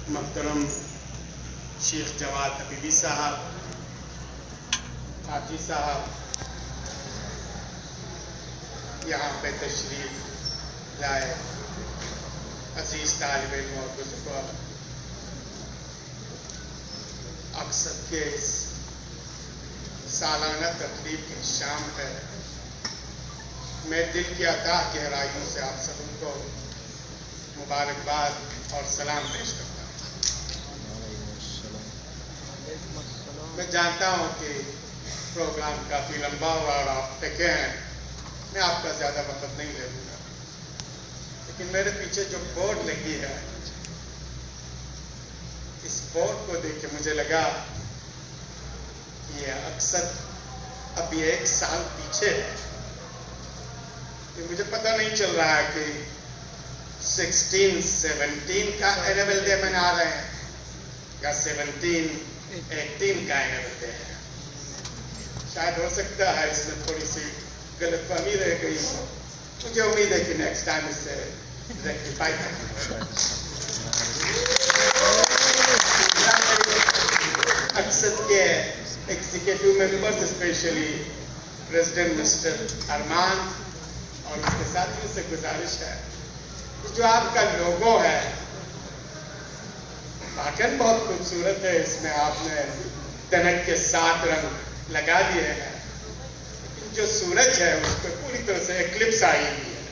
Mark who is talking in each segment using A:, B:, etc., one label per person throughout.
A: محترم شیخ جواد حبیبی صاحب، حاجی صاحب، یہاں پہ تشریف لائے عزیز طالب علم اور بزرگوں، اقصد کے سالانہ تقریب کی شام ہے، میں دل کی اتھاہ گہرائیوں سے آپ سب کو مبارکباد اور سلام پیش کرتا ہوں۔ میں جانتا ہوں کہ پروگرام کافی لمبا ہوا اور آپ تھکے ہیں، میں آپ کا زیادہ وقت نہیں لے لوں گا، لیکن میرے پیچھے جو بورڈ لگی ہے، اس بورڈ کو دیکھ کے مجھے لگا کہ یہ اقصد ابھی 1 سال پیچھے ہے، کہ مجھے پتہ نہیں چل رہا ہے کہ 17 کا اینول ڈے منا رہے ہیں یا 18 کا اینول ڈے ہے۔ شاید ہو سکتا ہے اس میں تھوڑی سی غلط فہمی رہ گئی ہو، مجھے امید ہے کہ نیکسٹ ٹائم اس سے ریکٹیفائی کرنا ہوگا۔ اقصد کے executive members, specially president mister Arman اور اس کے ساتھیوں سے گزارش ہے، جو آپ کا لوگو ہے واقعاً بہت خوبصورت ہے، اس میں آپ نے تنک کے 7 رنگ لگا دیے ہیں، لیکن جو سورج ہے اس پہ پوری طرح سے ایکلپس آئی ہوئی ہے،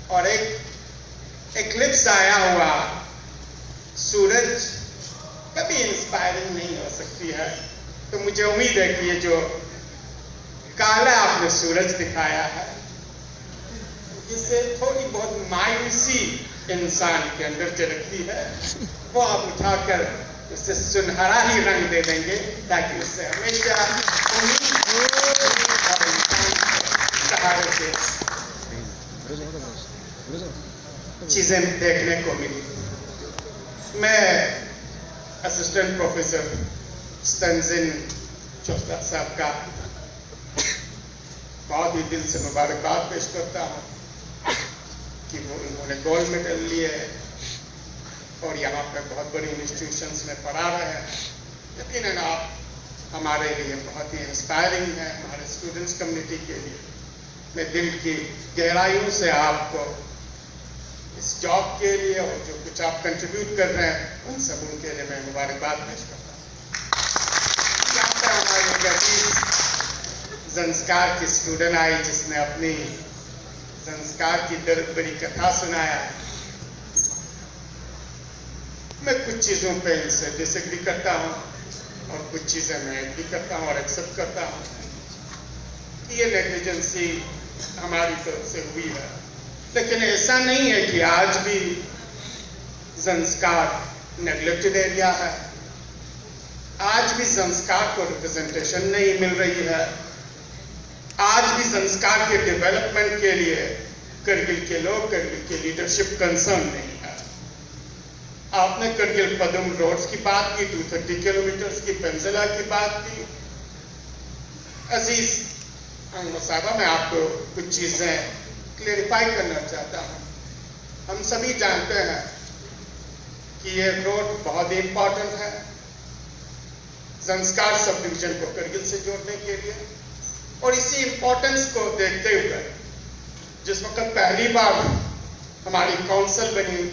A: اور ایک ایکلپس آیا ہوا سورج کبھی انسپائرنگ نہیں ہو سکتی ہے، تو مجھے امید ہے کہ یہ جو کالا آپ نے سورج دکھایا ہے، جس سے تھوڑی بہت مایوسی انسان کے اندر جھلکتی ہے، وہ آپ اٹھا کر اس سے سنہرا ہی رنگ دے دیں گے، تاکہ اس سے ہمیشہ امید اور انسان سہارے سے چیزیں دیکھنے کو ملی۔ میں اسسٹنٹ پروفیسر ستنزن چوسلا صاحب کا بہت ہی دل سے مبارکباد پیش کرتا ہوں کہ انہوں نے گولڈ میڈل لیے اور یہاں پہ بہت بڑی انسٹیٹیوشنز میں پڑھا رہے ہیں۔ یقیناً آپ ہمارے لیے بہت ہی انسپائرنگ ہیں، ہمارے اسٹوڈنٹس کمیونٹی کے لیے۔ میں دل کی گہرائیوں سے آپ کو اس جاب کے لیے اور جو کچھ آپ کنٹریبیوٹ کر رہے ہیں ان سب ان کے لیے میں مبارکباد پیش کرتا ہوں۔ یہاں پہ ہماری ایک عزیز زنسکار کی اسٹوڈنٹ آئی جس نے اپنی زنسکار کی درد بری کتھا سنایا۔ میں کچھ چیزوں پہ ان سے ڈس ایگری کرتا ہوں اور کچھ چیزیں میں ایگری کرتا ہوں اور ایکسپٹ کرتا ہوں کہ یہ نیگلیجنسی ہماری طرف سے ہوئی ہے، لیکن ایسا نہیں ہے کہ آج بھی زنسکار نیگلیکٹڈ ایریا ہے، آج بھی زنسکار کو ریپرزنٹیشن نہیں مل رہی ہے، آج بھی زنسکار کے ڈیولپمنٹ کے لیے کرگل کے لوگ، کرگل کی لیڈرشپ کنسرن نہیں ہے۔ آپ نے کرگل پدم روڈز کی بات کی، 230 کلومیٹرز کی پینزلہ کی بات کی۔ عزیز صاحبہ، میں آپ کو کچھ چیزیں کلیریفائی کرنا چاہتا ہوں۔ ہم سبھی جانتے ہیں کہ یہ روڈ بہت ہی امپورٹنٹ ہے زنسکار سب ڈویژن کو کرگل سے جوڑنے کے لیے، اور اسی امپورٹنس کو دیکھتے ہوئے جس وقت پہلی بار ہماری کونسل بنی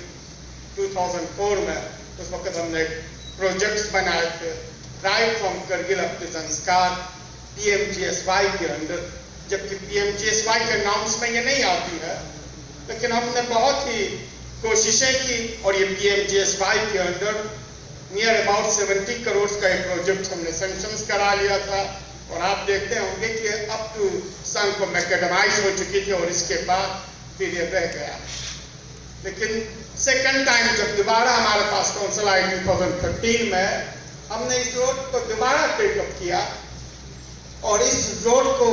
A: 2004 میں، اس وقت ہم نے پروجیکٹس بنائے تھے right from Kargil up to Zanskar PMGSY کے اندر، جبکہ PMGSY کے نامس میں یہ نہیں آتی ہے، لیکن ہم نے بہت ہی کوششیں کی اور یہ PMGSY کے اندر نیئر اباؤٹ 70 کروڑ کا ایک پروجیکٹ ہم نے سینکشنز کرا لیا تھا، اور آپ دیکھتے ہوں گے کہ اپ ٹو سم کو میکڈمائز ہو چکی تھی اور اس کے بعد پھر یہ رہ گیا۔ لیکن سیکنڈ ٹائم جب دوبارہ ہمارے پاس کونسل آئی 2013 میں، ہم نے اس روڈ کو دوبارہ ٹیک اپ کیا اور اس روڈ کو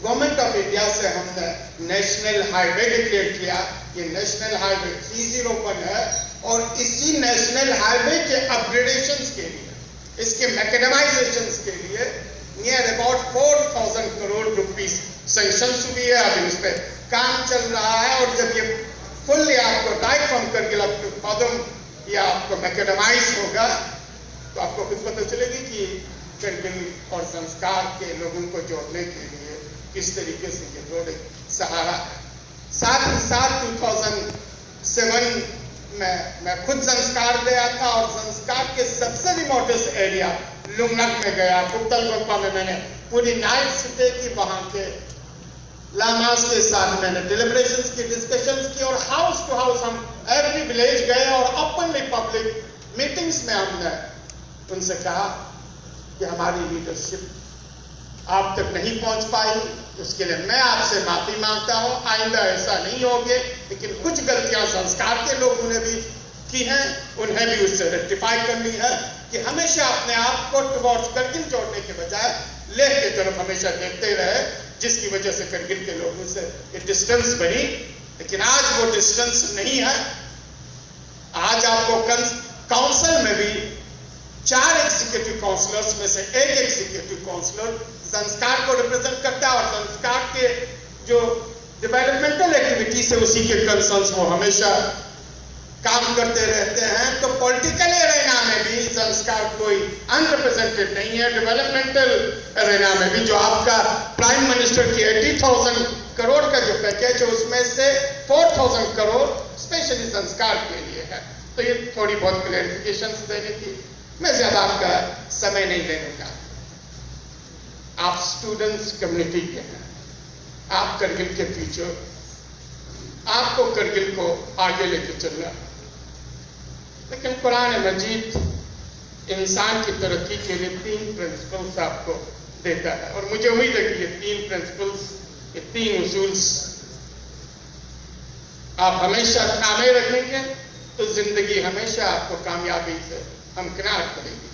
A: گورنمنٹ آف انڈیا سے ہم نے نیشنل ہائی وے ڈکلیئر کیا۔ یہ نیشنل ہائی وے 301 ہے، اور اسی نیشنل ہائی وے کے اپ گریڈیشنز کے لیے، اس کے میکڈمائزیشنز کے لیے near about 4000 crore rupees sanctions ہوئی ہے۔ ابھی اس پہ کام چل رہا ہے، اور جب یہ فلی آپ کو right from Kargil up to Padum या आपको मैकेडमाइज होगा तो आपको खुद पता चलेगी कि करगिल और संस्कार के लोगों को जोड़ने के लिए किस तरीके से ये रोड एक सहारा है। साथ ही साथ 2007 में मैं खुद संस्कार गया था और संस्कार के सबसे रिमोटेस्ट एरिया लुंगनक में गया। पुक्तलगोपा में मैंने पूरी नाइट स्टे की, वहां के लामास के साथ मैंने डिलिब्रेशंस की, डिस्कशंस की और हाउस टू हाउस हम एवरी विलेज गए और ओपनली पब्लिक मीटिंग्स में हमने उनसे कहा कि हमारी लीडरशिप आप तक नहीं पहुंच पाई, उसके लिए मैं आपसे माफी मांगता हूं, आइंदा ऐसा नहीं होगे। लेकिन कुछ गलतियां संस्कार के लोगों ने भी की हैं, उन्हें भी उससे रेक्टिफाई करनी है कि हमेशा अपने आप को टुवर्ड्स करगिल जोड़ने के बजाय लेह की तरफ हमेशा देखते रहे, जिसकी वजह से करगिल के लोगों से एक डिस्टेंस बनी। लेकिन आज वो डिस्टेंस नहीं है। आज आपको काउंसिल में भी 4 एग्जीक्यूटिव काउंसलर्स में से एक एग्जीक्यूटिव काउंसलर संस्कार को रिप्रेजेंट करता है और संस्कार के जो डेवलपमेंटल एक्टिविटीज है उसी के कंसर्न्स वो हमेशा काम करते रहते हैं। तो पॉलिटिकल एरेना में भी संस्कार कोई अनरिप्रेजेंटेड नहीं है। डेवलपमेंटल एरेना में भी जो आपका प्राइम मिनिस्टर की 80,000 करोड़ का जो पैकेज है उसमें से 4,000 करोड़ स्पेशली संस्कार के लिए है। तो ये थोड़ी बहुत क्लैरिफिकेशन देने की, मैं ज्यादा आपका समय नहीं लेने का। आप स्टूडेंट्स कम्युनिटी के हैं, आप करगिल के फ्यूचर, आपको करगिल को आगे लेके चलना। लेकिन कुरान मजीद इंसान की तरक्की के लिए 3 प्रिंसिपल्स आपको देता है और मुझे उम्मीद है कि ये 3 प्रिंसिपल्स, ये 3 उसूल्स आप हमेशा थामे रखेंगे तो जिंदगी हमेशा आपको कामयाबी से हमकिनार करेगी।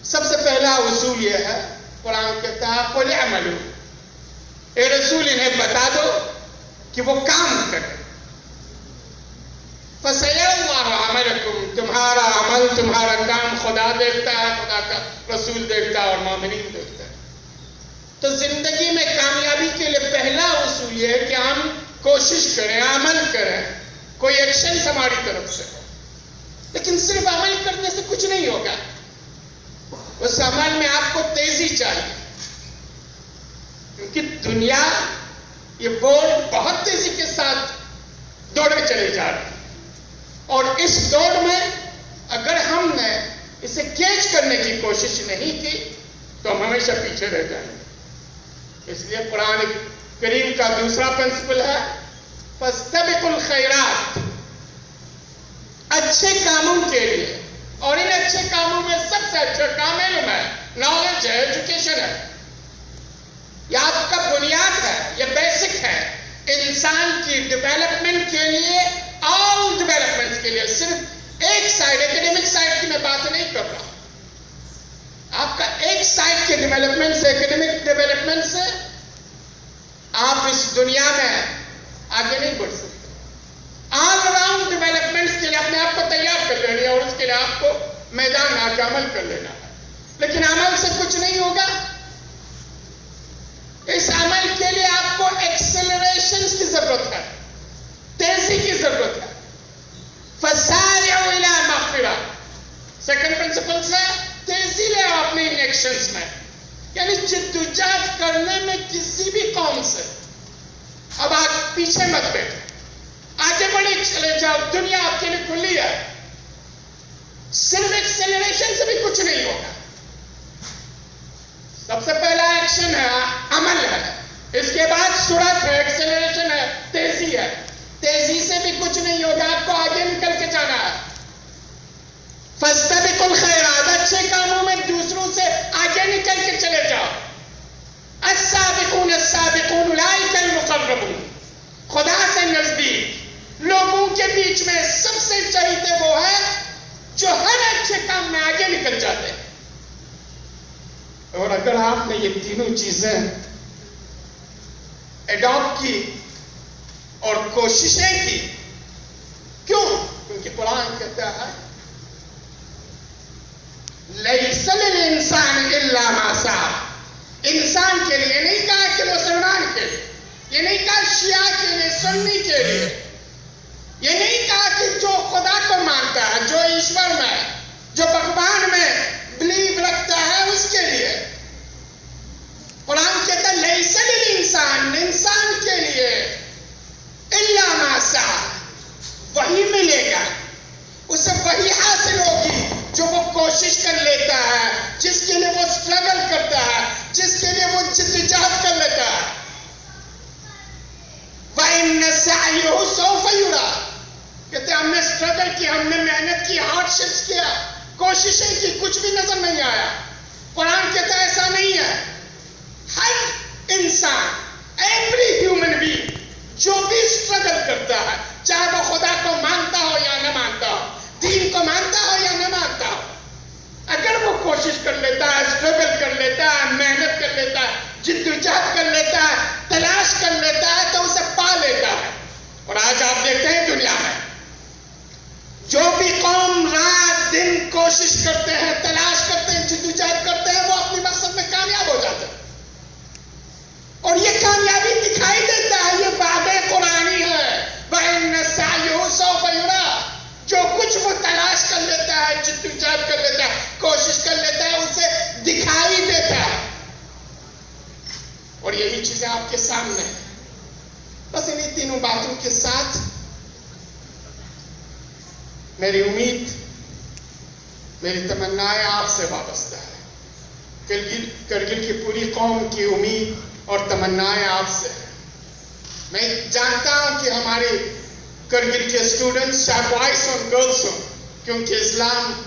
A: सबसे पहला उसूल यह है, कुरान कहता है कुल अमलू, ए रसूल इन्हें बता दो कि वो काम करें। फसयल्लाहु अमलकुम, तुम्हारा अमल, तुम्हारा काम खुदा देखता है, खुदा का रसूल देखता है और मोमिनीन देखता है। तो जिंदगी में कामयाबी के लिए पहला उसूल यह है कि हम कोशिश करें, अमल करें, कोई एक्शन हमारी तरफ से। लेकिन सिर्फ अमल करने से कुछ नहीं होगा, उस अमल में आपको तेजी चाहिए, क्योंकि दुनिया ये बोर्ड बहुत तेजी के साथ दौड़े चले जा रहे हैं और इस दौड़ में अगर हमने इसे कैच करने की कोशिश नहीं की तो हम हमेशा पीछे रह जाएंगे। इसलिए कुरान करीम का दूसरा प्रिंसिपल है फस्तबिकुल खैरात, अच्छे कामों के लिए। और इन अच्छे कामों में सबसे अच्छा काम इल्म है, नॉलेज है, एजुकेशन है, यह आपका बुनियाद है, यह बेसिक है इंसान की डेवलपमेंट के लिए, ऑल डेवलपमेंट के लिए। सिर्फ एक साइड, एकेडमिक साइड की मैं बात नहीं कर रहा। आपका एक साइड के डेवलपमेंट से, एकेडमिक डेवलपमेंट से आप इस दुनिया में आगे नहीं बढ़ सकते। ऑल अराउंड डेवलपमेंट्स के लिए अपने आप को तैयार कर लेना है और उसके लिए आपको मैदान में आकर अमल कर लेना है। लेकिन अमल से कुछ नहीं होगा। इस अमल के लिए आपको एक्सेलरेशन की जरूरत है, तेजी की जरूरत है। फसारिउ इला मगफिरा, सेकंड प्रिंसिपल से तेजी ले आओ अपने इन एक्शंस में, यानी जिद्दोजहद करने में किसी भी कौम से अब आप पीछे मत बैठो, आगे बढ़े चले जाओ। दुनिया आपके लिए खुली है। सिर्फ एक्सेलरेशन से भी कुछ नहीं होगा। सबसे पहला एक्शन है, अमल है, इसके बाद सुरत है, एक्सेलरेशन है, तेजी है। तेजी से भी कुछ नहीं होगा, आपको आगे निकल के जाना है। फस्तबिकुल खैरात, अच्छे कामों में दूसरों से आगे निकल के चले जाओ। अस्साबिकून अस्साबिकून उलाइकल मुक़र्रबून, खुदा से नजदीक लोगों के बीच में सबसे चहीते वो है जो हर अच्छे काम में आगे निकल जाते हैं। और अगर आपने ये तीनों चीजें एडॉप्ट की और कोशिशें की, क्यों? क्योंकि कुरान कहता है लैसा लिल इंसान इल्ला मा सआ, इंसान के लिए नहीं कहा कि मुसलमान के लिए, ये नहीं कहा शिया के लिए, सुन्नी के लिए, ये नहीं कहा कि जो खुदा को मान وہی ملے گا، اسے وہی حاصل ہوگی جو وہ کوشش کر لیتا ہے، جس کے لیے وہ سٹرگل کرتا ہے، جس کے لیے وہ جدوجہد کر لیتا ہے۔ وَإِنَّ سَعْيَهُ سَوْفَ يُرَىٰ، کہتے ہیں ہم نے سٹرگل کیا، ہم نے محنت کی، ہارڈ شپس کیا، کوششیں کی، کچھ بھی نظر نہیں آیا۔ قرآن کہتا ہے ایسا نہیں ہے۔ ہر انسان، ایوری ہیومن بینگ جو بھی سٹرگل کرتا ہے، چاہے وہ خدا کو مانتا ہو یا نہ مانتا ہو، دین کو مانتا ہو یا نہ مانتا ہو، اگر وہ کوشش کر لیتا ہے، سٹرگل کر لیتا ہے، محنت کر لیتا ہے، جدوجہد کر لیتا ہے، تلاش کر لیتا ہے، تو اسے پا لیتا ہے۔ اور آج آپ دیکھتے ہیں دنیا میں جو بھی قوم رات دن کوشش کرتے ہیں، تلاش کرتے ہیں، جدوجہد کرتے ہیں، وہ اپنی مقصد میں کامیاب ہو جاتے ہیں۔ اور یہ کامیابی دکھائی دیتا ہے، یہ وعدہ قرآنی ہے۔ وَإِنَّ سَعْيَهُ سَوْفَ يُرَىٰ، جو کچھ وہ تلاش کر لیتا ہے، جدوجہد کر لیتا ہے، کوشش کر لیتا ہے، اسے دکھائی دیتا ہے۔ اور یہی چیزیں آپ کے سامنے ہیں۔ بس انہی تینوں باتوں کے ساتھ میری امید، میری تمنائیں آپ سے وابستہ ہے۔ کرگل کی پوری قوم کی امید اور تمنائیں آپ سے ہیں۔ میں جانتا ہوں کہ ہمارے کرگل کے اسٹوڈنٹس، چاہے بوائز اور گرلس ہوں، کیونکہ اسلام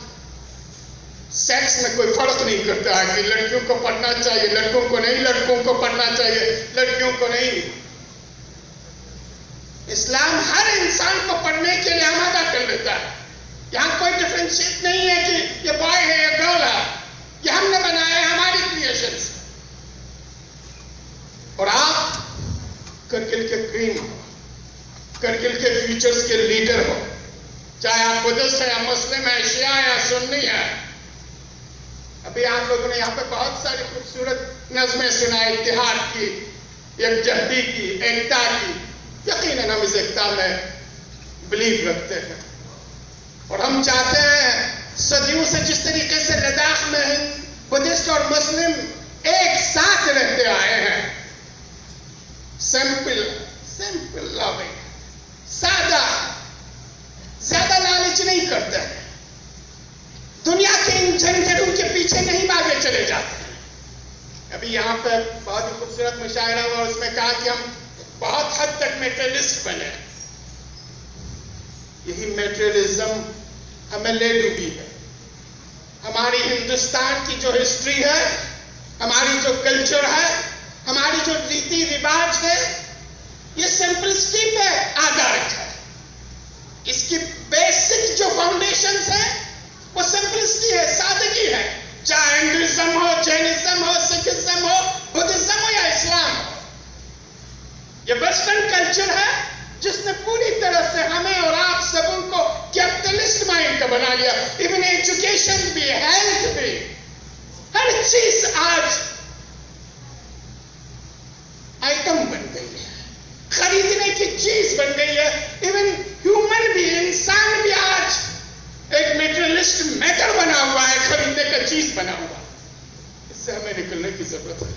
A: سیکس میں کوئی فرق نہیں کرتا ہے کہ لڑکیوں کو پڑھنا چاہیے، لڑکوں کو نہیں، لڑکوں کو پڑھنا چاہیے، لڑکیوں کو نہیں۔ اسلام ہر انسان کو پڑھنے کے لیے آمادہ کر لیتا ہے۔ یہاں کوئی ڈفرینشیٹ نہیں ہے کہ یہ بوائے ہے یا گرل ہے، یہ ہم نے بنایا ہے، ہماری کریشنز۔ اور آپ کرگل کے کریم ہو، کرگل کے فیوچرز کے لیڈر ہو، چاہے آپ بدھسٹ ہے یا مسلم ہے، شیعہ ہے یا سنی ہے۔ ابھی آپ لوگوں نے یہاں پہ بہت ساری خوبصورت نظمیں سنائے اتحاد کی، یکجہتی کی، ایکتا کی۔ یقیناً ہم اس ایکتا میں بلیو رکھتے ہیں، اور ہم چاہتے ہیں صدیوں سے جس طریقے سے لداخ میں بدھسٹ اور مسلم ایک ساتھ رہتے آئے ہیں، سمپل لونگ، سادہ، زیادہ لالچ نہیں کرتے ہیں، دنیا کے ان جھنجھٹوں کے پیچھے نہیں بھاگے چلے جاتے ہیں۔ ابھی یہاں پہ بہت ہی خوبصورت مشاعرہ ہوا، اور اس میں کہا کہ ہم بہت حد تک میٹریلسٹ بنے۔ یہی میٹریلزم ہمیں لے ڈوبی ہے۔ ہماری ہندوستان کی جو ہسٹری ہے، ہماری جو کلچر ہے، ہماری جو ریتی رواج ہے، یہ سمپلسٹی پہ آدھارت ہے۔ اس کی بیسک جو فاؤنڈیشنز ہیں وہ سمپلسٹی ہے، سادگی ہے، چاہے ہندوازم ہو، جینزم ہو، سکھزم ہو، بدھزم ہو یا اسلام ہو۔ یہ ویسٹرن کلچر ہے جس نے پوری طرح سے ہمیں اور آپ سبوں کو کیپٹلسٹ مائنڈ کا بنا لیا۔ ایون ایجوکیشن بھی، ہیلتھ بھی، ہر چیز آج آئٹم بن گئی ہے، خریدنے کی چیز بن گئی ہے۔ ایون ہیومن بھی، انسان بھی آج ایک میٹریلسٹ میٹر بنا ہوا ہے، خریدنے کا چیز بنا ہوا۔ اس سے ہمیں نکلنے کی ضرورت ہے،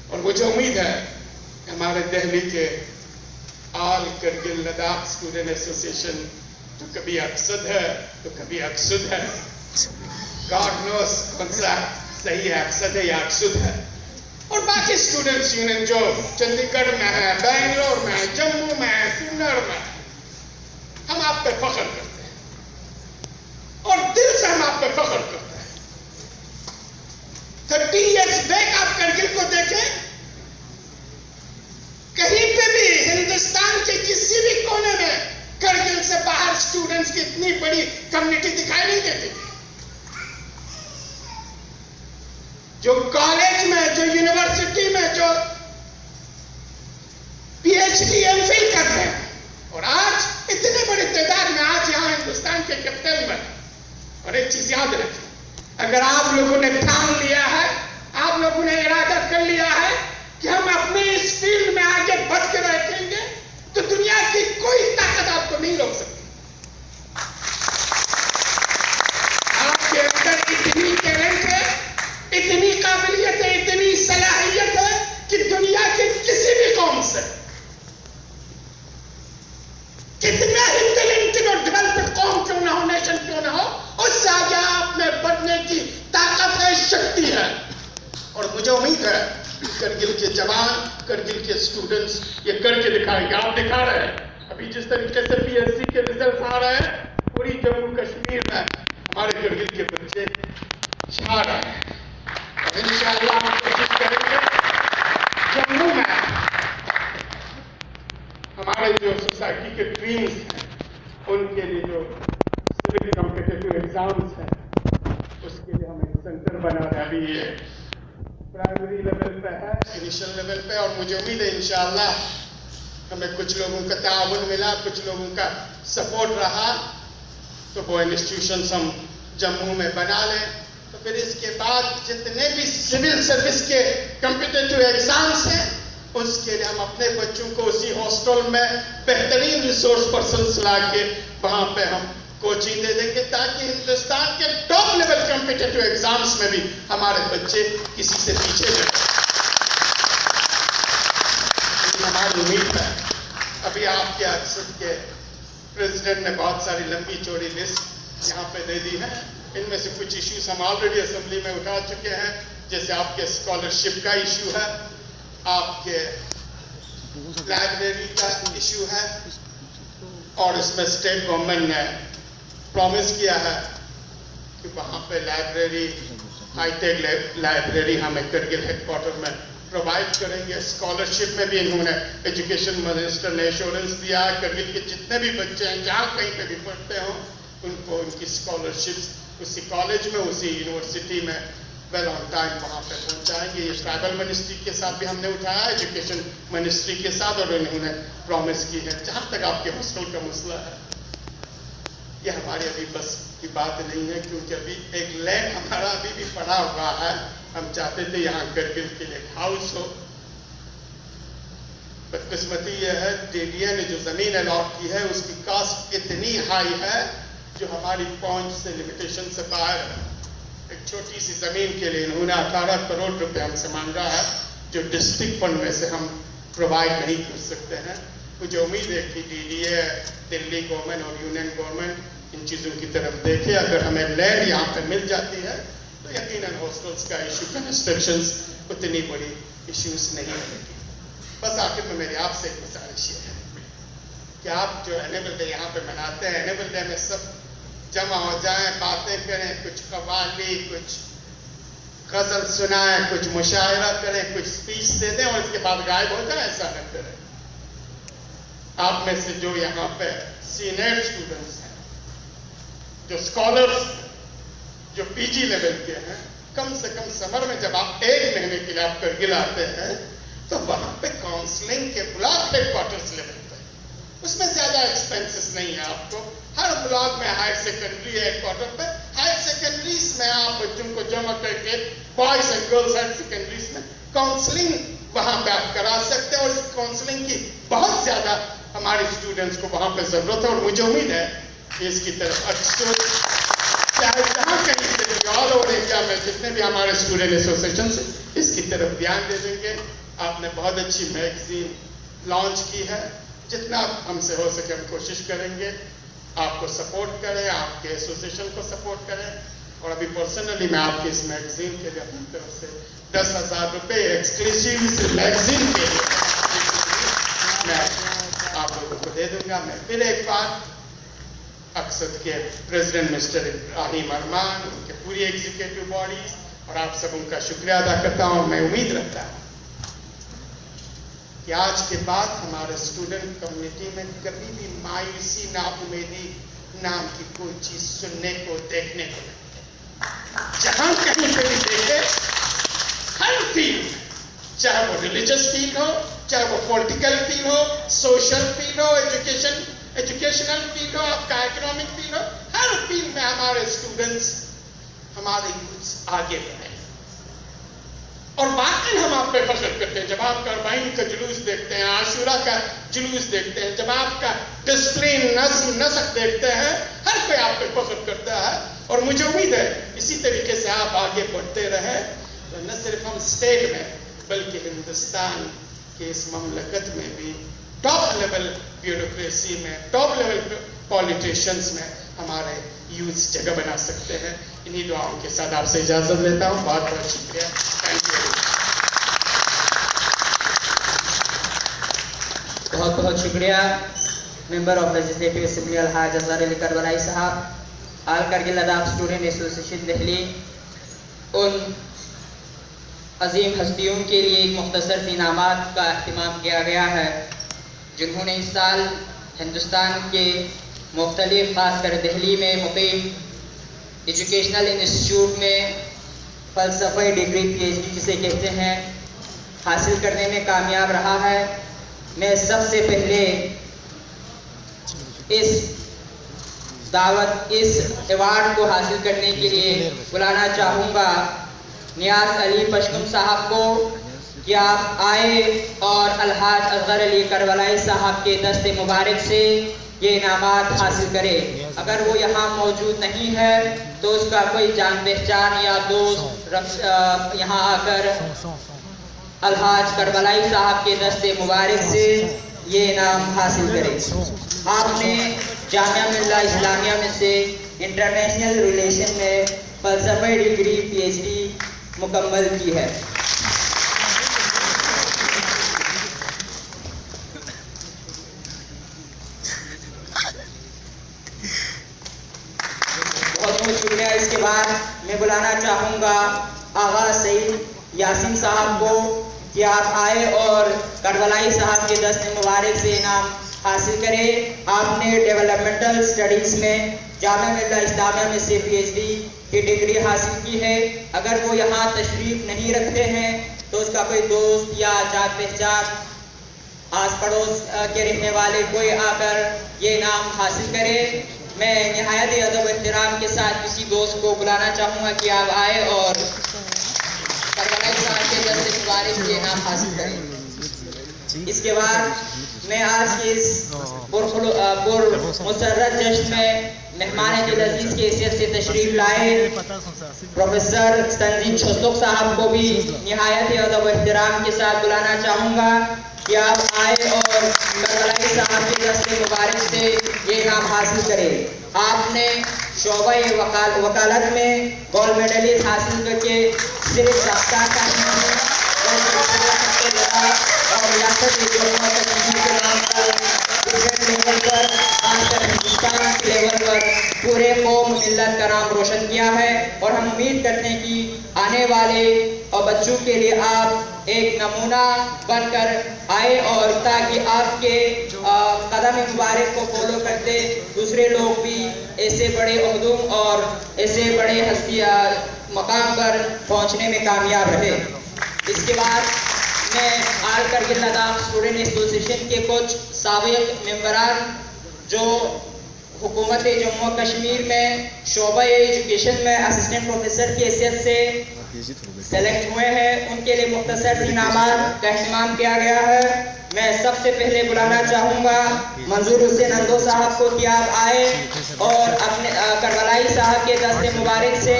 A: اور مجھے امید ہے کہ ہمارے دہلی کے آل کرگل لداخ اسٹوڈنٹ ایسوسیشن جو کبھی اقصد ہے تو کبھی اقصد ہے، گاڈ نوز کون سا صحیح ہے، اقصد ہے یا اقصد ہے، اور باقی اسٹوڈنٹس یونین جو چندی گڑھ میں ہے، بنگلور میں ہے، جموں میں ہے، کنڑ میں ہے، ہم آپ پہ فخر کرتے ہیں، اور دل سے ہم آپ پہ فخر کرتے ہیں۔ 30 ایئرز بیک آپ کرگل کو دیکھیں، کہیں پہ بھی ہندوستان کے کسی بھی کونے میں کرگل سے باہر اسٹوڈنٹس کی اتنی بڑی کمیونٹی دکھائی نہیں دیتی تھی۔ جو کالج میں، جو یونیورسٹی میں، جو P H D M Phil کر رہے ہیں، اور آج اتنے بڑی تعداد میں آج یہاں ہندوستان کے کیپٹل میں۔ اور ایک چیز یاد رکھیں، اگر آپ لوگوں نے ٹھان لیا ہے، آپ لوگوں نے ارادہ کر لیا ہے کہ ہم اپنے اس فیلڈ میں آگے بڑھ کے رکھیں گے، تو دنیا کی کوئی طاقت آپ کو نہیں روک سکتی۔ آپ کے اندر اتنی ٹیلنٹ ہے، اتنی قابلیت ہے، اتنی صلاحیت ہے کہ دنیا کی کسی بھی قوم سے کتنا ہی करगिल के जवान, करगिल के स्टूडेंट्स ये करके दिखाएंगे। आप दिखा रहे हैं अभी जिस तरीके से PSC के रिजल्ट आ रहे हैं, पूरी जम्मू कश्मीर में हमारे करगिल के बच्चे छा रहे हैं। और इंशाअल्लाह हम कोशिश करेंगे जम्मू में हमारे जो सोसाइटी के ड्रीम्स हैं उनके लिए जो सिविल कॉम्पिटिटिव एग्जाम्स हैं उसके लिए हम एक सेंटर बना रहे हैं। अभी ये प्राइमरी लेवल पे है, इनिशियल लेवल पे, और मुझे उम्मीद है इंशाअल्लाह हमें कुछ लोगों का ताउन मिला, कुछ लोगों का सपोर्ट रहा तो वो इंस्टीट्यूशंस हम जम्मू में बना लें। तो फिर इसके बाद जितने भी सिविल सर्विस के कॉम्पिटिटिव एग्जाम्स हैं उसके लिए हम अपने बच्चों को उसी हॉस्टल में बेहतरीन रिसोर्स पर्सन्स ला के वहां पे हम कोचिंग दे देंगे, ताकि हिंदुस्तान के टॉप लेवल कॉम्पिटिटिव एग्जाम्स में भी हमारे बच्चे किसी से पीछे न रहे। हमारी उम्मीद है। अभी आपके अक्सर के प्रेसिडेंट ने बहुत सारी लंबी चौड़ी लिस्ट यहाँ पे दे दी है। इनमें से कुछ इश्यूज हम ऑलरेडी असेंबली में उठा चुके हैं, जैसे आपके स्कॉलरशिप का इश्यू है, आपके लाइब्रेरी का इश्यू है, और इसमें स्टेट गवर्नमेंट ने प्रॉमिस किया है कि वहाँ पे लाइब्रेरी, हाईटेक लाइब्रेरी हमें करगिल हेडक्वार्टर में प्रोवाइड करेंगे। स्कॉलरशिप में भी इन्होंने एजुकेशन मिनिस्टर ने एश्योरेंस दिया है करगिल के जितने भी बच्चे हैं जहाँ कहीं पे भी पढ़ते हों उनको उनकी स्कॉलरशिप्स उसी कॉलेज में, उसी यूनिवर्सिटी में वेल ऑन टाइम वहाँ पे पहुँचाएंगे। ये ट्राइबल मिनिस्ट्री के साथ भी हमने उठाया, एजुकेशन मिनिस्ट्री के साथ, और इन्होंने प्रॉमिस की है। जहाँ तक आपके हॉस्टल का मसला है, ये हमारी अभी बस की बात नहीं है, क्योंकि अभी एक लैंड हमारा अभी भी पड़ा हुआ है। हम चाहते थे यहाँ करगिल के लिए हाउस हो, बदकिस्मती ये है DDA ने जो जमीन अलॉट की है उसकी कास्ट इतनी हाई है जो हमारी पहुंच से, लिमिटेशन से बाहर है। एक छोटी सी जमीन के लिए इन्होंने 18 करोड़ रुपए हमसे मांगा है, जो डिस्ट्रिक्ट फंड में से हम प्रोवाइड नहीं कर सकते हैं। मुझे उम्मीद है कि DDA, दिल्ली गवर्नमेंट और यूनियन गवर्नमेंट इन चीज़ों की तरफ देखे। अगर हमें लैंड यहाँ पे मिल जाती है तो यकीनन हॉस्टल्स का इशू, कंस्ट्रक्शंस उतनी बड़ी इश्यूज नहीं रहेगी। बस आखिर में मेरी आपसे एक गुजारिश ये है कि आप जो एनुअल डे यहाँ पे मनाते हैं, एनुअल डे में सब जमा हो जाएं, बातें करें, कुछ कव्वाली, कुछ गजल सुनाएं, कुछ मुशायरा करें, कुछ स्पीच दे दें और इसके बाद गायब हो जाए, ऐसा न करें। आप में से जो यहाँ पे सीनियर स्टूडेंट्स हैं, जो स्कॉलर्स, जो PG लेवल के हैं, कम से कम समर में जब आप 1 महीने के लिए आप करगिल आते हैं तो वहां पे काउंसलिंग के ब्लॉक हेडक्वार्टर्स लेवल पे, उसमें ज्यादा एक्सपेंसेस नहीं है आपको। हर ब्लॉक में हायर सेकेंडरी हेडक्वार्टर पे, हायर सेकेंडरीज में आप बच्चों को जमा करके boys and girls higher secondaries में काउंसलिंग वहां पे आप करा सकते हैं, और इस काउंसलिंग की बहुत ज्यादा हमारे स्टूडेंट्स को वहां पे जरूरत है। और मुझे उम्मीद है कि इसकी तरफ अक्सर चाहे जहाँ कहीं से भी ऑल ओवर इंडिया में जितने भी हमारे स्टूडेंट एसोसिएशन से इसकी तरफ ध्यान दे देंगे। आपने बहुत अच्छी मैगजीन लॉन्च की है, जितना हमसे हो सके हम कोशिश करेंगे आपको सपोर्ट करें, आपके एसोसिएशन को सपोर्ट करें। और अभी पर्सनली मैं आपकी इस मैगजीन के लिए अपनी तरफ से 10,000 रुपये एक्सक्लूसिव इस मैगजीन के लिए मैं आप लोगों को दे दूंगा। मैं फिर एक बार अक्सर के प्रेसिडेंट मिस्टर इब्राहिम अरमान, उनके पूरी एग्जीक्यूटिव बॉडीज और आप सब उनका शुक्रिया अदा करता हूँ। मैं उम्मीद रखता हूँ कि आज के बाद हमारे स्टूडेंट कम्युनिटी में कभी भी मायूसी, नाउम्मीदी नाम की कोई चीज सुनने को, देखने को नहीं। जहां कहीं पे भी देखे, हर फील्ड, चाहे वो रिलीजियस फील्ड हो, चाहे वो पॉलिटिकल फील्ड हो, सोशल फील्ड हो, एजुकेशनल फील्ड हो, आपका इकोनॉमिक फील्ड हो, हर फील्ड में हमारे स्टूडेंट्स, हमारे यूथ्स आगे बढ़े। और वाकई हम आप पे फख्र करते हैं जब आप कार्बाइन का जुलूस देखते हैं, आशूरा का जुलूस देखते हैं, जब आपका डिसिप्लिन, नज्म, नसक देखते हैं, हर कोई आप पे फख्र करता है। और मुझे उम्मीद है इसी तरीके से आप आगे बढ़ते रहे तो न सिर्फ हम स्टेट में बल्कि हिंदुस्तान के इस ममलकत में भी टॉप लेवल ब्यूरोक्रेसी में, टॉप लेवल पॉलिटिशियंस में हमारे यूथ जगह बना सकते हैं। इन्हीं दुआओं के साथ आपसे इजाजत लेता हूँ। बहुत बहुत शुक्रिया। Thank you.
B: बहुत बहुत शुक्रिया member of legislative assembly Alhaj Azhar Ali Karbalai Sahab, all Kargil Ladakh student association Delhi. उन अजीम हस्तियों के लिए एक मुख्तसर सी इनामात का अहतमाम किया गया है जिन्होंने इस साल हिंदुस्तान के मुख्तलिफ खासकर दिल्ली में मुक़ीम एजुकेशनल इंस्टीट्यूट में फ़लसफ़े डिग्री PhD जिसे कहते हैं हासिल करने में कामयाब रहा है। मैं सबसे पहले इस अवार्ड को हासिल करने के लिए बुलाना चाहूँगा नियाज़ अली पशकुम साहब को कि आप आए और अलहाज असगर अली करबलाई साहब के दस्ते मुबारक से ये इनामात हासिल करें। अगर वो यहाँ मौजूद नहीं है तो उसका कोई जान पहचान या दोस्त यहाँ आकर अलहाज करबलाई साहब के दस्ते मुबारक से ये इनाम हासिल करें। आपने जामिया मिल्ला इस्लामिया में से इंटरनेशनल रिलेशन में फ़लसफ़े डिग्री PhD मुकम्मल की है। बहुत बहुत शुक्रिया। इसके बाद मैं बुलाना चाहूँगा आगा सईद यासीन साहब को कि आप आए और करबलाई साहब के दस्ते मुबारक से इनाम हासिल करें। आपने डेवलपमेंटल स्टडीज़ में जामिया मिल्ला इस्लामिया में से PhD की डिग्री हासिल की है। अगर वो यहाँ तशरीफ़ नहीं रखते हैं तो उसका कोई दोस्त या जान पहचान आस पड़ोस के रहने वाले कोई आकर ये इनाम हासिल करे। मैं निहायत अदब एहतराम के साथ किसी दोस्त को बुलाना चाहूँगा कि आप आए और करबलाई साहब के दस्ते मुबारक से इनाम हासिल करें। इसके बाद मैं आज के इस पुरमुसर्रत जश्न में मेहमान दिल-अज़ीज़ की हैसियत से तशरीफ़ लाए प्रोफेसर तंजीम शोस्तुक साहब को भी निहायत अदब एहतराम के साथ बुलाना चाहूँगा कि आप आए और करबलाई साहब के दस्ते मुबारक से ये इनाम हासिल करें। आपने शोबा वकालत में गोल्ड मेडलिस्ट हासिल करके सिर्फ रफ्तार का और रियासत के नाम पर खासकर हिंदुस्तान के लेवल पर पूरे कौम मिल्लत का नाम रोशन किया है। और हम उम्मीद करते हैं कि आने वाले और बच्चों के लिए आप एक नमूना बनकर आए और ताकि आपके कदम मुबारक को फॉलो करते दूसरे लोग भी ऐसे बड़े ओहदों और ऐसे बड़े हस्तियाँ मकाम पर पहुंचने में कामयाब रहे। इसके बाद मैं आल करगिल लद्दाख स्टूडेंट एसोसिएशन के कुछ साबिक़ मेंबरान जो हुकूमत जम्मू कश्मीर में शोबा एजुकेशन में असिस्टेंट प्रोफेसर की हैसियत से सेलेक्ट हुए हैं उनके लिए मुख्तसर इनामात का अहतमाम किया गया है। मैं सबसे पहले बुलाना चाहूँगा मंजूर हुसैन अंदो साहब को कि आप आए और अपने करबलाई साहब के दस्ते मुबारक से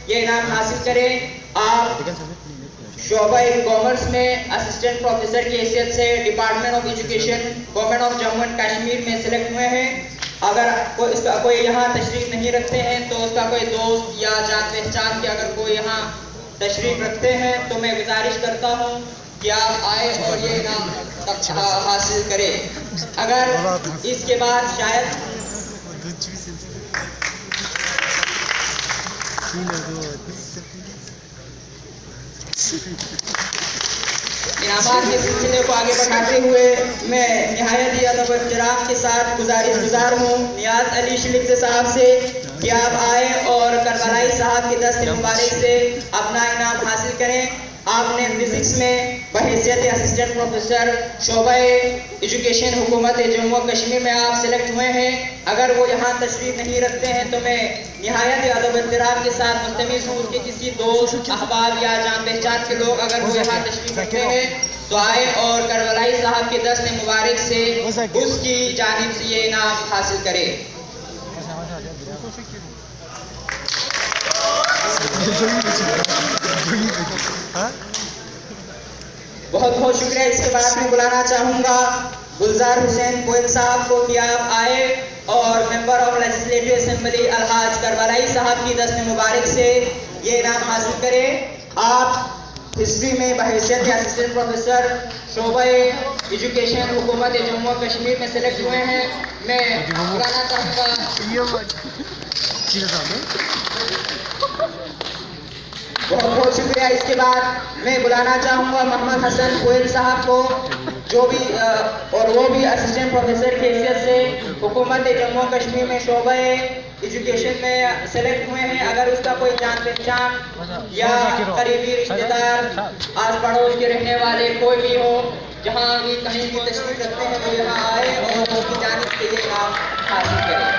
B: ये इनाम हासिल करें। आप शोबा कॉमर्स में असिस्टेंट प्रोफेसर की हैसियत से department of education government of Jammu and Kashmir में सेलेक्ट हुए हैं। अगर कोई यहाँ तशरीफ़ नहीं रखते हैं तो उसका कोई दोस्त या जान पहचान के अगर कोई यहाँ तशरीफ़ रखते हैं तो मैं गुजारिश करता हूँ कि आप आए और ये इनाम हासिल करें। अगर इसके बाद शायद इनामात के सिलसिले को आगे बढ़ाते हुए मैं निहायत अदब एहतराम के साथ गुज़ार हूँ नियाज़ अली शिलिक साहब से कि आप आए और करबलाई साहब के दस्ते मुबारक से अपना इनाम हासिल करें। आपने फिजिक्स में बहैसियत असिस्टेंट प्रोफेसर शोबा एजुकेशन हुकूमत जम्मू कश्मीर में आप सेलेक्ट हुए हैं। अगर वो यहाँ तशरीफ़ नहीं रखते हैं तो मैं निहायत अदब एहतराम के साथ मुस्तमिज़ हूँ कि किसी दोस्त अहबाब या जान पहचान के लोग अगर वो यहाँ तशरीफ़ रखते हैं तो आए और करबलाई साहब के दस्ते मुबारक से उसकी जानिब से ये इनाम हासिल करें। बहुत बहुत शुक्रिया। इसके बाद मैं बुलाना चाहूँगा गुलजार हुसैन कोयल साहब को कि आप आए और member of legislative assembly Alhaj Karbalai साहब की दस्ते मुबारक से ये इनाम हासिल करें। आप ہسٹری میں بحیثیت اسسٹنٹ پروفیسر شعبہ ایجوکیشن حکومت جموں و کشمیر میں سلیکٹ ہوئے ہیں. میں بلانا چاہوں گا بہت بہت شکریہ. اس کے بعد میں بلانا چاہوں گا محمد حسن کوئل صاحب کو, جو بھی اور وہ بھی اسسٹنٹ پروفیسر کی حیثیت سے حکومت جموں و کشمیر میں شعبہ ایجوکیشن میں سلیکٹ ہوئے ہیں. اگر اس کا کوئی جان پہچان یا قریبی رشتہ دار آس پڑوس کے رہنے والے کوئی بھی ہو جہاں بھی کہیں بھی تشریف رکھتے ہیں وہ یہاں آئے اور اس کی جانب سے یہ کام حاصل کریں.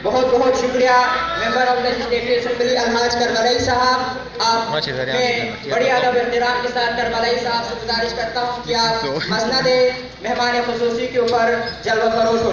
B: بہت بہت شکریہ ممبر آف لیجسلیٹو اسمبلی الحاج کربلائی صاحب. آپ میں بڑی ادب احترام کے ساتھ کربلائی صاحب سے گزارش کرتا ہوں کہ آپ مسند مہمان خصوصی کے اوپر جلوہ فروش ہو جائیں.